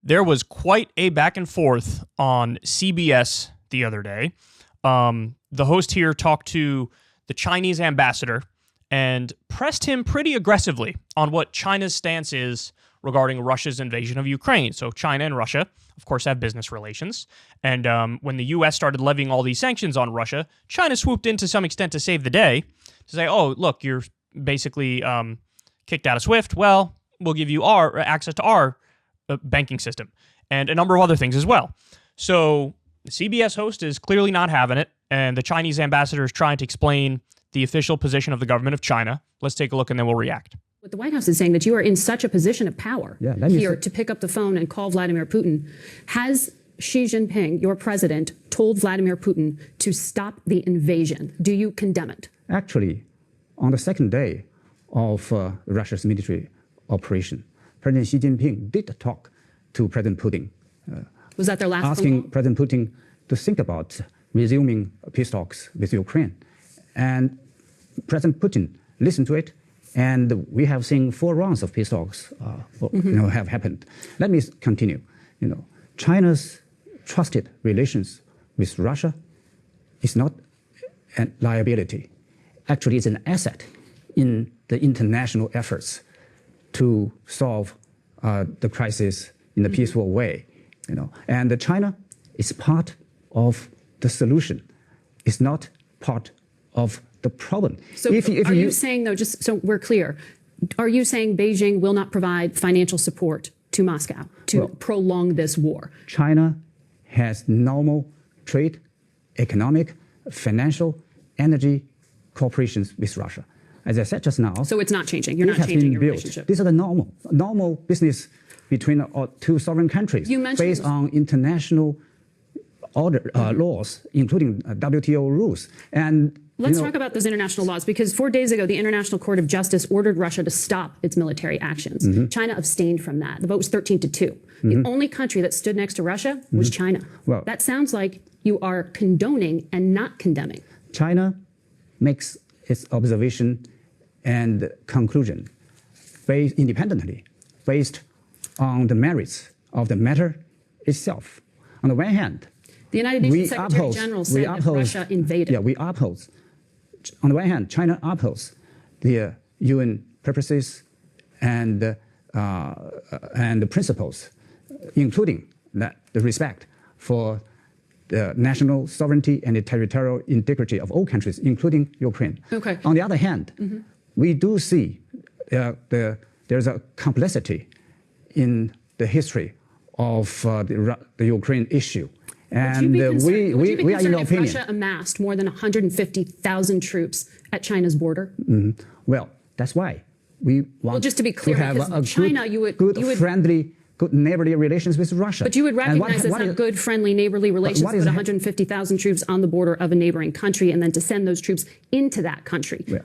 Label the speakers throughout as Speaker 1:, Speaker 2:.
Speaker 1: There was quite a back and forth on CBS the other day. The host here talked to the Chinese ambassador and pressed him pretty aggressively on what China's stance is regarding Russia's invasion of Ukraine. So China and Russia, of course, have business relations. And when the U.S. started levying all these sanctions on Russia, China swooped in to some extent to save the day, to say, oh, look, you're basically kicked out of SWIFT. Well, we'll give you our access to our banking system and a number of other things as well. So the CBS host is clearly not having it, and the Chinese ambassador is trying to explain the official position of the government of China. Let's take a look and then we'll react.
Speaker 2: What the White House is saying that you are in such a position of power here to pick up the phone and call Vladimir Putin. Has Xi Jinping, your president, told Vladimir Putin to stop the invasion? Do you condemn it?
Speaker 3: Actually, on the second day of Russia's military operation, President Xi Jinping did talk to President Putin.
Speaker 2: Was that their last
Speaker 3: asking President Putin to think about resuming peace talks with Ukraine. And President Putin listened to it, and we have seen 4 rounds of peace talks have happened. Let me continue. China's trusted relations with Russia is not a liability. Actually, it's an asset in the international efforts to solve the crisis in a peaceful way. And China is part of the solution. It's not part of the problem.
Speaker 2: So are you saying, though, just so we're clear, are you saying Beijing will not provide financial support to Moscow to prolong this war?
Speaker 3: China has normal trade, economic, financial, energy cooperations with Russia. As I said just now.
Speaker 2: So it's not changing. You're not changing your relationship.
Speaker 3: These are the normal business between 2 sovereign countries based on international order laws, including WTO rules. And
Speaker 2: let's talk about those international laws, because 4 days ago, the International Court of Justice ordered Russia to stop its military actions. China abstained from that. The vote was 13-2. The only country that stood next to Russia was China. Well, that sounds like you are condoning and not condemning.
Speaker 3: China makes its observation and conclusion based independently, based on the merits of the matter itself. On the one hand,
Speaker 2: the United Nations Secretary General said that Russia invaded.
Speaker 3: Yeah, we oppose. On the one hand, China opposes the UN purposes and the principles, including the respect for the national sovereignty and the territorial integrity of all countries, including Ukraine.
Speaker 2: Okay.
Speaker 3: On the other hand, we do see there's a complexity in the history of the Ukraine issue. And we are in the opinion.
Speaker 2: Russia amassed more than 150,000 troops at China's border?
Speaker 3: Well, that's why we want
Speaker 2: just to be clear,
Speaker 3: have a
Speaker 2: China,
Speaker 3: good, friendly, good neighborly relations with Russia.
Speaker 2: But you would recognize it's not good, friendly, neighborly relations to put 150,000 troops on the border of a neighboring country and then to send those troops into that country. Well,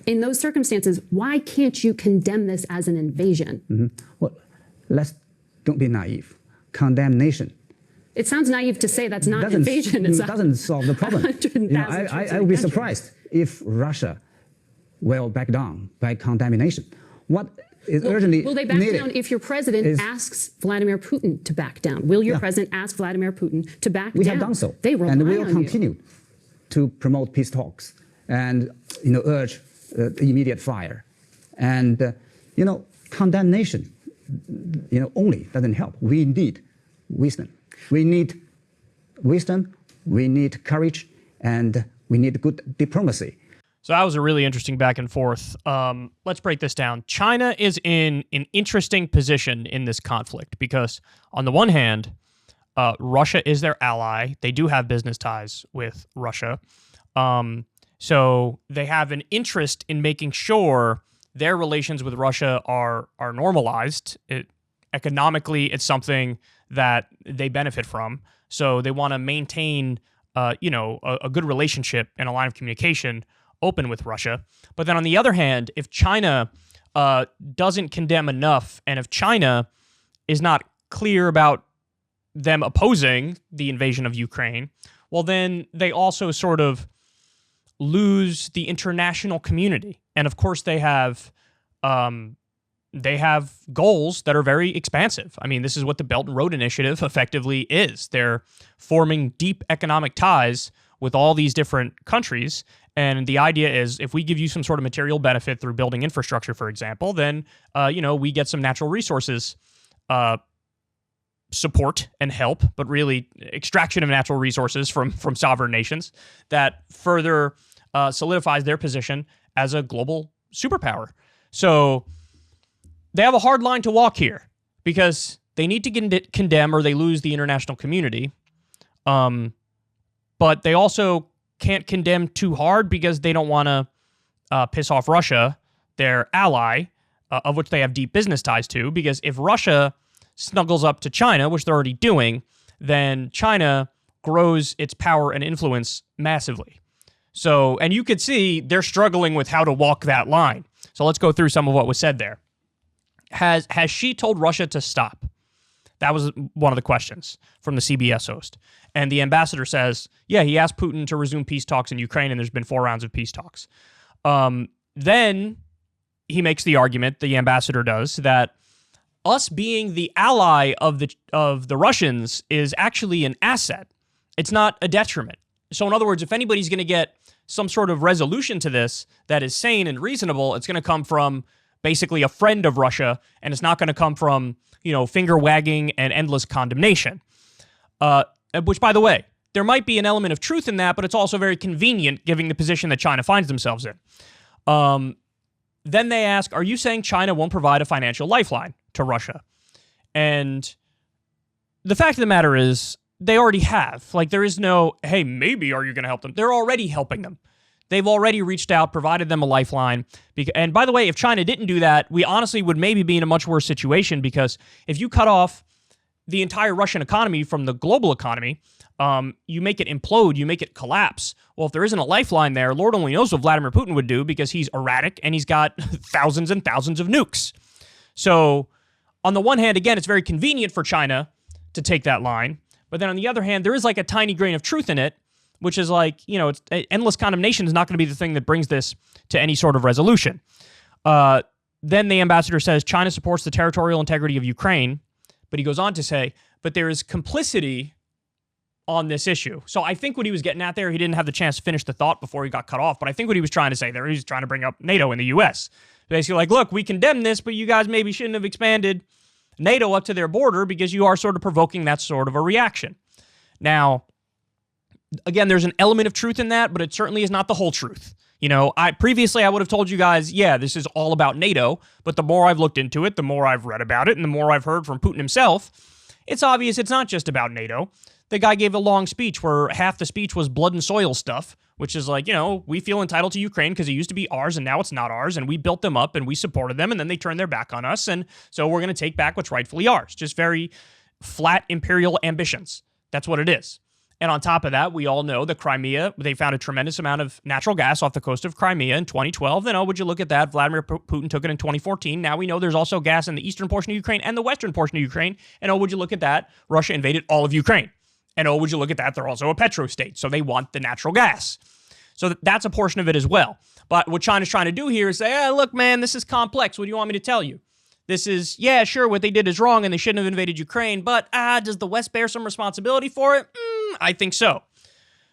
Speaker 2: in those circumstances, why can't you condemn this as an invasion?
Speaker 3: Well, don't be naive. Condemnation.
Speaker 2: It sounds naive to say that's not invasion.
Speaker 3: It doesn't solve the problem. I would be surprised if Russia will back down by condemnation. What is urgently
Speaker 2: will they back
Speaker 3: needed
Speaker 2: down if your president asks Vladimir Putin to back down? Will your president ask Vladimir Putin to back down?
Speaker 3: We have done so.
Speaker 2: They rely
Speaker 3: and we will
Speaker 2: on
Speaker 3: continue to promote peace talks and urge immediate fire. And condemnation only doesn't help. We need wisdom. We need wisdom, we need courage, and we need good diplomacy.
Speaker 1: So that was a really interesting back and forth. Let's break this down. China is in an interesting position in this conflict because, on the one hand, Russia is their ally. They do have business ties with Russia. So they have an interest in making sure their relations with Russia are normalized. Economically, it's something that they benefit from. So they want to maintain, a good relationship and a line of communication open with Russia. But then on the other hand, if China doesn't condemn enough, and if China is not clear about them opposing the invasion of Ukraine, well, then they also sort of lose the international community. And of course, they have they have goals that are very expansive. I mean, this is what the Belt and Road Initiative effectively is. They're forming deep economic ties with all these different countries. And the idea is if we give you some sort of material benefit through building infrastructure, for example, then, we get some natural resources support and help, but really extraction of natural resources from sovereign nations that further solidifies their position as a global superpower. So they have a hard line to walk here because they need to condemn or they lose the international community. But they also can't condemn too hard because they don't want to piss off Russia, their ally, of which they have deep business ties to. Because if Russia snuggles up to China, which they're already doing, then China grows its power and influence massively. So, and you could see they're struggling with how to walk that line. So let's go through some of what was said there. Has she told Russia to stop? That was one of the questions from the CBS host. And the ambassador says, yeah, he asked Putin to resume peace talks in Ukraine, and there's been 4 rounds of peace talks. Then he makes the argument, the ambassador does, that us being the ally of the Russians is actually an asset. It's not a detriment. So in other words, if anybody's going to get some sort of resolution to this that is sane and reasonable, it's going to come from basically a friend of Russia, and it's not going to come from, finger wagging and endless condemnation. Which, by the way, there might be an element of truth in that, but it's also very convenient given the position that China finds themselves in. Then they ask, are you saying China won't provide a financial lifeline to Russia? And the fact of the matter is, they already have. Like, there is no, hey, maybe are you going to help them? They're already helping them. They've already reached out, provided them a lifeline. And by the way, if China didn't do that, we honestly would maybe be in a much worse situation, because if you cut off the entire Russian economy from the global economy, you make it implode, you make it collapse. Well, if there isn't a lifeline there, Lord only knows what Vladimir Putin would do, because he's erratic and he's got thousands and thousands of nukes. So on the one hand, again, it's very convenient for China to take that line. But then on the other hand, there is like a tiny grain of truth in it, which is like, it's endless condemnation is not going to be the thing that brings this to any sort of resolution. Then the ambassador says China supports the territorial integrity of Ukraine, but he goes on to say, but there is complicity on this issue. So I think what he was getting at there, he didn't have the chance to finish the thought before he got cut off, but I think what he was trying to say there, he was trying to bring up NATO and the U.S. Basically like, look, we condemn this, but you guys maybe shouldn't have expanded NATO up to their border because you are sort of provoking that sort of a reaction. Now, again, there's an element of truth in that, but it certainly is not the whole truth. Previously I would have told you guys, yeah, this is all about NATO, but the more I've looked into it, the more I've read about it, and the more I've heard from Putin himself, it's obvious it's not just about NATO. The guy gave a long speech where half the speech was blood and soil stuff, which is like, we feel entitled to Ukraine because it used to be ours and now it's not ours, and we built them up and we supported them, and then they turned their back on us, and so we're going to take back what's rightfully ours. Just very flat imperial ambitions. That's what it is. And on top of that, we all know that Crimea, they found a tremendous amount of natural gas off the coast of Crimea in 2012. Then, would you look at that? Vladimir Putin took it in 2014. Now we know there's also gas in the eastern portion of Ukraine and the western portion of Ukraine. And would you look at that? Russia invaded all of Ukraine. And would you look at that? They're also a petro-state. So they want the natural gas. So that's a portion of it as well. But what China's trying to do here is say, hey, look, man, this is complex. What do you want me to tell you? This is, yeah, sure, what they did is wrong and they shouldn't have invaded Ukraine, but does the West bear some responsibility for it? I think so.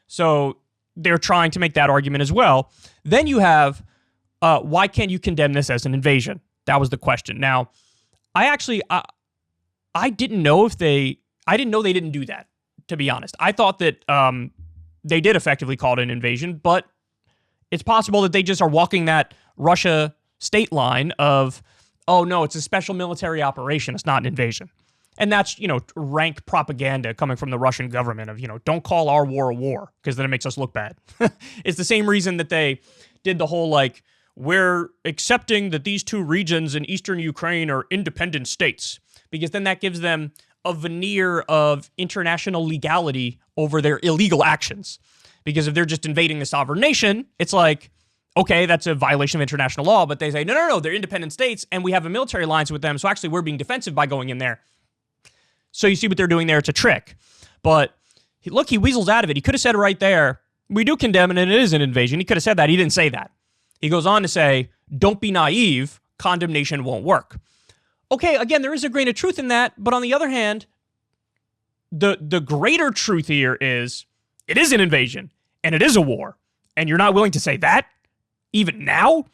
Speaker 1: So they're trying to make that argument as well. Then you have, why can't you condemn this as an invasion? That was the question. Now, I didn't know they didn't do that, to be honest. I thought that they did effectively call it an invasion, but it's possible that they just are walking that Russia state line of, oh, no, it's a special military operation. It's not an invasion. And that's, rank propaganda coming from the Russian government of, don't call our war a war because then it makes us look bad. It's the same reason that they did the whole, we're accepting that these two regions in eastern Ukraine are independent states, because then that gives them a veneer of international legality over their illegal actions. Because if they're just invading the sovereign nation, it's like, okay, that's a violation of international law, but they say, no, they're independent states, and we have a military alliance with them, so actually we're being defensive by going in there. So you see what they're doing there, it's a trick. But look, he weasels out of it. He could have said right there, we do condemn it and it is an invasion. He could have said that. He didn't say that. He goes on to say, don't be naive, condemnation won't work. Okay, again, there is a grain of truth in that, but on the other hand, the greater truth here is it is an invasion and it is a war, and you're not willing to say that even now?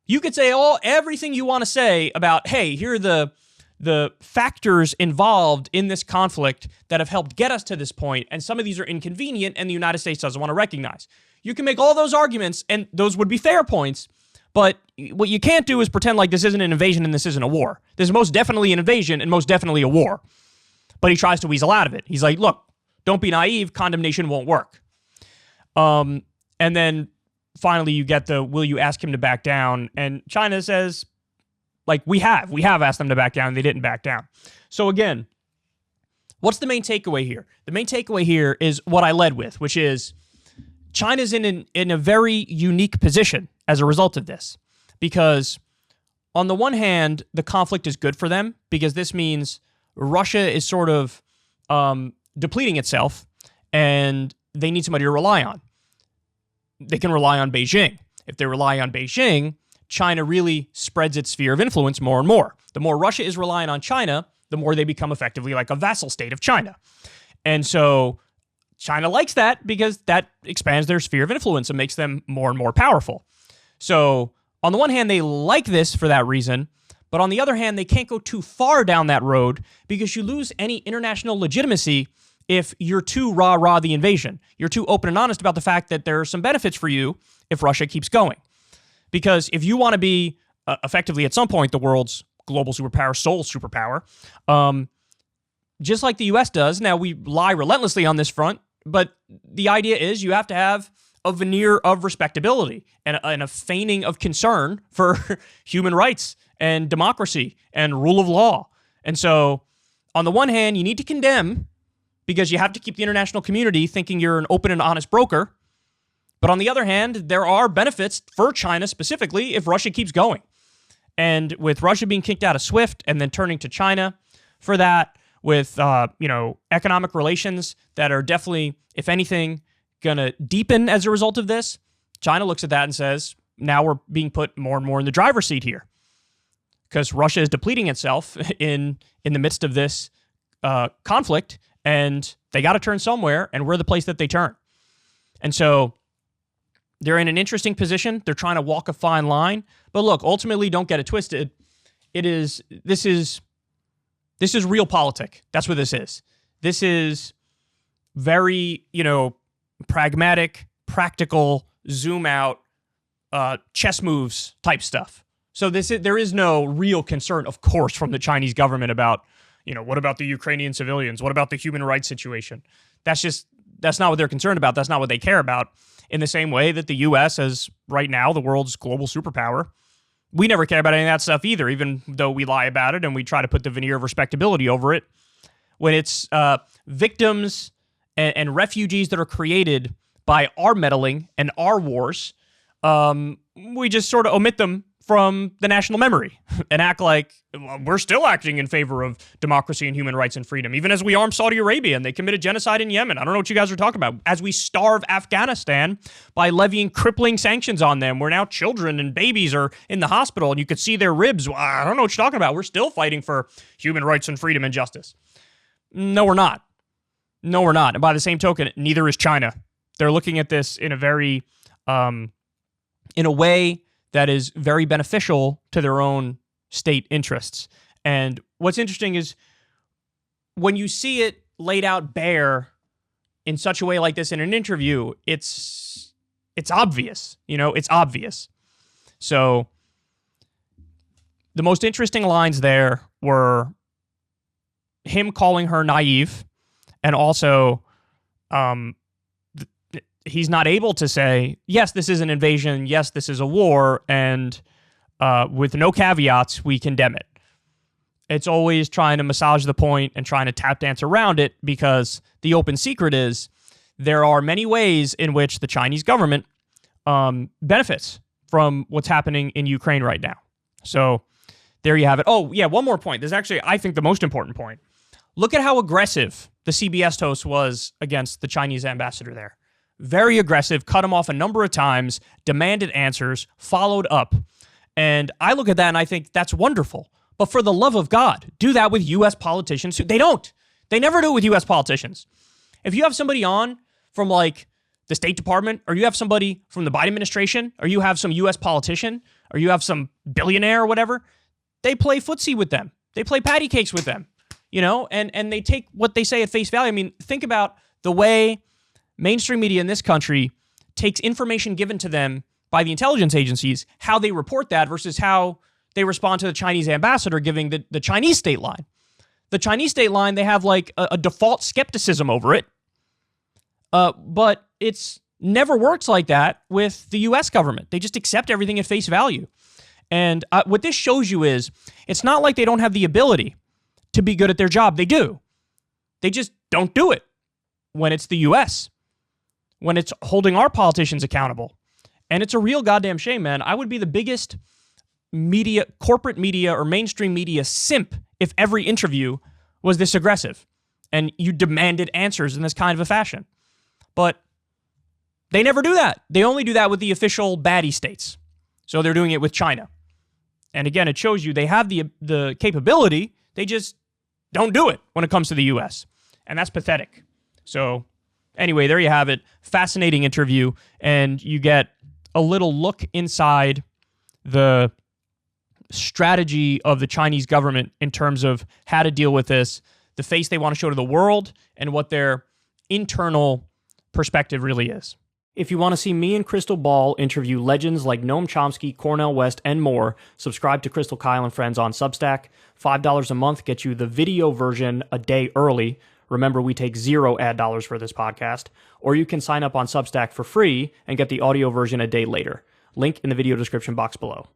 Speaker 1: You could say everything you want to say about, hey, here are the factors involved in this conflict that have helped get us to this point, and some of these are inconvenient and the United States doesn't want to recognize. You can make all those arguments, and those would be fair points, but what you can't do is pretend like this isn't an invasion and this isn't a war. This is most definitely an invasion and most definitely a war. But he tries to weasel out of it. He's like, look, don't be naive, condemnation won't work. And then finally you get the, will you ask him to back down? And China says, like, we have asked them to back down, and they didn't back down. So again, what's the main takeaway here? The main takeaway here is what I led with, which is China's in a very unique position as a result of this. Because on the one hand, the conflict is good for them, because this means Russia is sort of depleting itself, and they need somebody to rely on. They can rely on Beijing. If they rely on Beijing, China really spreads its sphere of influence more and more. The more Russia is relying on China, the more they become effectively like a vassal state of China. And so China likes that because that expands their sphere of influence and makes them more and more powerful. So on the one hand, they like this for that reason, but on the other hand, they can't go too far down that road because you lose any international legitimacy if you're too rah-rah the invasion. You're too open and honest about the fact that there are some benefits for you if Russia keeps going. Because if you want to be effectively at some point the world's global superpower, sole superpower, just like the U.S. does, now we lie relentlessly on this front, but the idea is you have to have a veneer of respectability and a feigning of concern for human rights and democracy and rule of law. And so on the one hand, you need to condemn because you have to keep the international community thinking you're an open and honest broker. But on the other hand, there are benefits for China specifically if Russia keeps going. And with Russia being kicked out of SWIFT and then turning to China for that, with economic relations that are definitely, if anything, going to deepen as a result of this, China looks at that and says, now we're being put more and more in the driver's seat here. Because Russia is depleting itself in the midst of this conflict, and they got to turn somewhere, and we're the place that they turn. And so they're in an interesting position. They're trying to walk a fine line. But look, ultimately, don't get it twisted. This is real politic. That's what this is. This is very, pragmatic, practical, zoom out, chess moves type stuff. So there is no real concern, of course, from the Chinese government about, what about the Ukrainian civilians? What about the human rights situation? That's not what they're concerned about. That's not what they care about. In the same way that the U.S. is right now the world's global superpower, we never care about any of that stuff either, even though we lie about it and we try to put the veneer of respectability over it. When it's victims and refugees that are created by our meddling and our wars, we just sort of omit them from the national memory and act like we're still acting in favor of democracy and human rights and freedom, even as we armed Saudi Arabia and they committed genocide in Yemen. I don't know what you guys are talking about. As we starve Afghanistan by levying crippling sanctions on them, where now children and babies are in the hospital and you could see their ribs. I don't know what you're talking about. We're still fighting for human rights and freedom and justice. No, we're not. No, we're not. And by the same token, neither is China. They're looking at this in a very, in a way that is very beneficial to their own state interests. And what's interesting is when you see it laid out bare in such a way like this in an interview, it's obvious, it's obvious. So the most interesting lines there were him calling her naive, and also he's not able to say, yes, this is an invasion, yes, this is a war, and with no caveats, we condemn it. It's always trying to massage the point and trying to tap dance around it, because the open secret is there are many ways in which the Chinese government benefits from what's happening in Ukraine right now. So there you have it. Oh, yeah, one more point. This is actually, I think, the most important point. Look at how aggressive the CBS host was against the Chinese ambassador there. Very aggressive, cut him off a number of times, demanded answers, followed up. And I look at that and I think that's wonderful. But for the love of God, do that with U.S. politicians. They don't. They never do it with U.S. politicians. If you have somebody on from like the State Department, or you have somebody from the Biden administration, or you have some U.S. politician, or you have some billionaire or whatever, they play footsie with them. They play patty cakes with them, you know, and they take what they say at face value. I mean, think about the way mainstream media in this country takes information given to them by the intelligence agencies, how they report that versus how they respond to the Chinese ambassador giving the Chinese state line. The Chinese state line, they have like a default skepticism over it. But it's never works like that with the U.S. government. They just accept everything at face value. And what this shows you is it's not like they don't have the ability to be good at their job. They do. They just don't do it when it's the U.S., when it's holding our politicians accountable. And it's a real goddamn shame, man. I would be the biggest media, corporate media or mainstream media simp if every interview was this aggressive and you demanded answers in this kind of a fashion. But they never do that. They only do that with the official baddie states. So they're doing it with China. And again, it shows you they have the capability. They just don't do it when it comes to the U.S. And that's pathetic. So anyway, there you have it. Fascinating interview. And you get a little look inside the strategy of the Chinese government in terms of how to deal with this, the face they want to show to the world, and what their internal perspective really is. If you want to see me and Crystal Ball interview legends like Noam Chomsky, Cornel West, and more, subscribe to Crystal, Kyle, and Friends on Substack. $5 a month gets you the video version a day early. Remember, we take 0 ad dollars for this podcast. Or you can sign up on Substack for free and get the audio version a day later. Link in the video description box below.